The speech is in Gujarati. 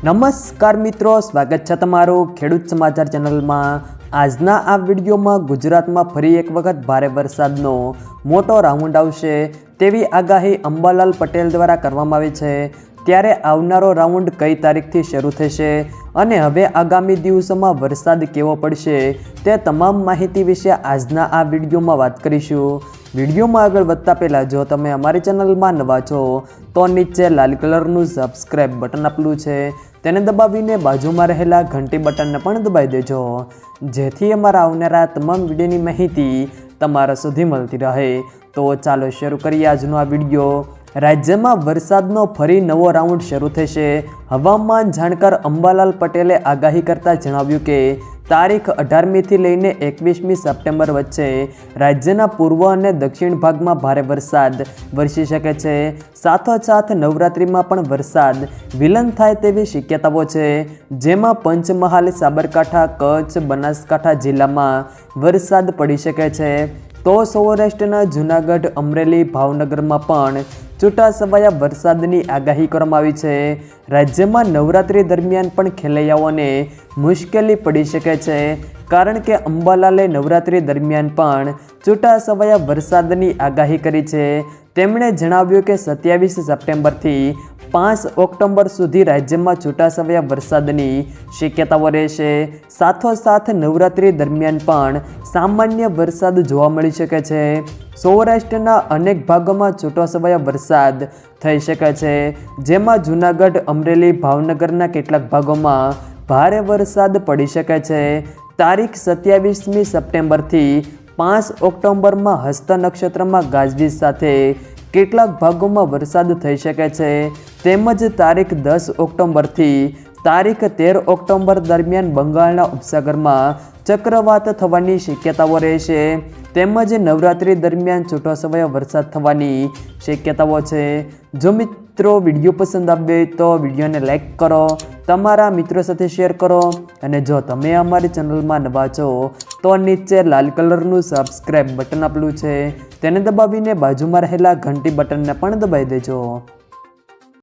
નમસ્કાર મિત્રો, સ્વાગત છે તમારું ખેડૂત સમાચાર ચેનલમાં। આજના આ વિડીયોમાં ગુજરાતમાં ફરી એક વખત ભારે વરસાદનો મોટો રાઉન્ડ આવશે તેવી આગાહી અંબાલાલ પટેલ દ્વારા કરવામાં આવી છે। ત્યારે આવનારો રાઉન્ડ કઈ તારીખથી શરૂ થશે અને હવે આગામી દિવસોમાં વરસાદ કેવો પડશે તે તમામ માહિતી વિશે આજના આ વિડીયોમાં વાત કરીશું। વિડીયોમાં આગળ વધતા પહેલાં જો તમે અમારી ચેનલમાં નવા છો તો નીચે લાલ કલરનું સબસ્ક્રાઈબ બટન આપેલું છે તેને દબાવીને બાજુમાં રહેલા ઘંટી બટનને પણ દબાવી દેજો, જેથી અમારા આવનારા તમામ વિડીયોની માહિતી તમારા સુધી મળતી રહે। તો ચાલો શરૂ કરીએ આજનો આ વિડીયો। રાજ્યમાં વરસાદનો ફરી નવો રાઉન્ડ શરૂ થશે। હવામાન જાણકાર અંબાલાલ પટેલે આગાહી કરતા જણાવ્યું કે તારીખ 18મીથી લઈને 21મી સપ્ટેમ્બર વચ્ચે રાજ્યના પૂર્વ અને દક્ષિણ ભાગમાં ભારે વરસાદ વરસી શકે છે। સાથોસાથ નવરાત્રિમાં પણ વરસાદ વિલન થાય તેવી શક્યતાઓ છે, જેમાં પંચમહાલ, સાબરકાંઠા, કચ્છ, બનાસકાંઠા જિલ્લામાં વરસાદ પડી શકે છે। તો સૌરાષ્ટ્રના જૂનાગઢ, અમરેલી, ભાવનગરમાં પણ છૂટાછવાયા વરસાદની આગાહી કરવામાં આવી છે। રાજ્યમાં નવરાત્રિ દરમિયાન પણ ખેલૈયાઓને મુશ્કેલી પડી શકે છે, કારણ કે અંબાલાલે નવરાત્રિ દરમિયાન પણ છૂટાછવાયા વરસાદની આગાહી કરી છે। તેમણે જણાવ્યું કે 27 સપ્ટેમ્બરથી 5 ઓક્ટોબર સુધી રાજ્યમાં છૂટાછવાયા વરસાદની શક્યતાઓ રહેશે। સાથોસાથ નવરાત્રિ દરમિયાન પણ સામાન્ય વરસાદ જોવા મળી શકે છે। સૌરાષ્ટ્રના અનેક ભાગોમાં છૂટાછવાયા વરસાદ થઈ શકે છે, જેમાં જૂનાગઢ, અમરેલી, ભાવનગરના કેટલાક ભાગોમાં ભારે વરસાદ પડી શકે છે। તારીખ 27મી સપ્ટેમ્બરથી 5 ઓક્ટોબરમાં હસ્ત નક્ષત્રમાં ગાજવીજ સાથે કેટલાક ભાગોમાં વરસાદ થઈ શકે છે, તેમજ તારીખ 10 ઓક્ટોબરથી તારીખ 13 ઓક્ટોબર દરમિયાન બંગાળના ઉપસાગરમાં ચક્રવાત થવાની શક્યતાઓ રહેશે, તેમજ નવરાત્રિ દરમિયાન છૂટાછવાયો વરસાદ થવાની શક્યતાઓ છે। જો મિત્રો વિડીયો પસંદ આવે તો વિડીયોને લાઈક કરો, તમારા મિત્રો સાથે શેર કરો, અને જો તમે અમારી ચેનલમાં નવા છો તો નીચે લાલ કલરનું સબસ્ક્રાઈબ બટન આપેલું છે તેને દબાવીને બાજુમાં રહેલા ઘંટી બટનને પણ દબાવી દેજો।